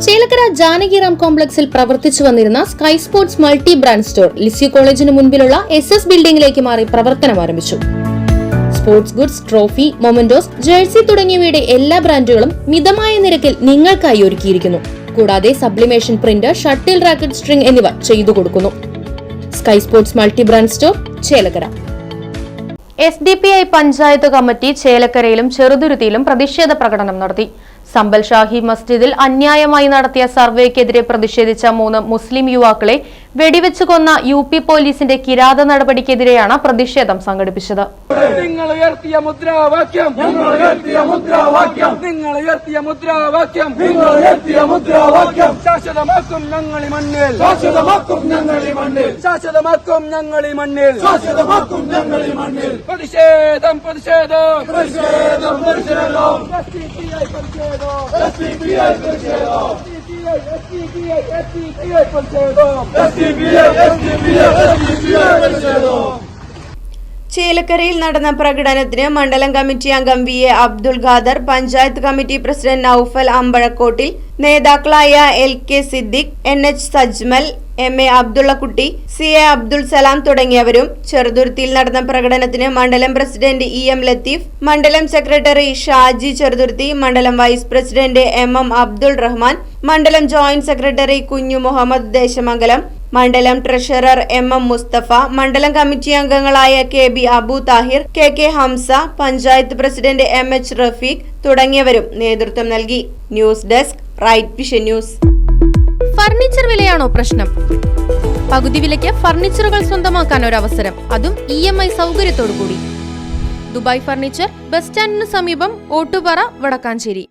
ചേലക്കര ജാനകിറാം കോംപ്ലക്സിൽ പ്രവർത്തിച്ചു വന്നിരുന്ന sky sports multi brand store Lisieux കോളേജിന് മുൻപിലുള്ള SS ബിൽഡിംഗിലേക്ക് മാറി പ്രവർത്തനം ആരംഭിച്ചു. Sports goods, trophy, mementos, jersey തുടങ്ങിയവയുടെ എല്ലാ ബ്രാൻഡുകളും മിതമായ നിരക്കിൽ നിങ്ങൾക്കായി ഒരുക്കിയിരിക്കുന്നു. കൂടാതെ sublimation print, shuttle racket, string എന്നിവ ചെയ്തു കൊടുക്കുന്നു. Sky sports multi brand store, Chelakkara. SDPI panchayat committee ചേലക്കരയിലും ചെറുതുരുത്തിയിലും പ്രതിഷേധ പ്രകടനം നടത്തി. സമ്പൽ ഷാഹി മസ്ജിദിൽ അന്യായമായി നടത്തിയ സർവേക്കെതിരെ പ്രതിഷേധിച്ച 3 മുസ്ലിം യുവാക്കളെ വെടിവെച്ച് കൊന്ന UP പോലീസിന്റെ കിരാത നടപടിക്കെതിരെയാണ് പ്രതിഷേധം സംഘടിപ്പിച്ചത്. നിങ്ങൾ ഉയർത്തിയ മുദ്രാവാക്യം ശാശ്വതമാക്കും ഞങ്ങൾ ഈ മണ്ണിൽ, ശാശ്വതമാക്കും ഞങ്ങൾ ഈ മണ്ണിൽ. പ്രതിഷേധം ചേലക്കരയിൽ നടന്ന പ്രകടനത്തിന് മണ്ഡലം കമ്മിറ്റി അംഗം VA Abdul Khader, panchayat committee president Naufal അമ്പഴക്കോട്ടിൽ, നേതാക്കളായ LK Siddique, NH Sajmal, MA Abdullakutty, CA Abdul Salam തുടങ്ങിയവരും. ചെറുതുരുത്തിയിൽ നടന്ന പ്രകടനത്തിന് മണ്ഡലം പ്രസിഡന്റ് EM ലത്തീഫ്, മണ്ഡലം സെക്രട്ടറി ഷാജി ചെറുതുരുത്തി, മണ്ഡലം vice president MM Abdul Rahman, മണ്ഡലം ജോയിന്റ് സെക്രട്ടറി കുഞ്ഞു മുഹമ്മദ് ദേശമംഗലം, മണ്ഡലം ട്രഷറർ MM മുസ്തഫ, മണ്ഡലം കമ്മിറ്റി അംഗങ്ങളായ KB Abu Thahir, KK Hamsa, panchayat president MH Rafeeq തുടങ്ങിയവരും നേതൃത്വം നൽകി. News desk, right vision news. Furniture വിലയാണോ പ്രശ്നം? പകുതി വിലയ്ക്ക് ഫർണിച്ചറുകൾ സ്വന്തമാക്കാൻ ഒരു അവസരം, അതും EMI സൗകര്യത്തോടു കൂടി. ദുബായ് ഫർണിച്ചർ, ബസ് സ്റ്റാൻഡിന് സമീപം, ഓട്ടുപാറ, വടക്കാഞ്ചേരി.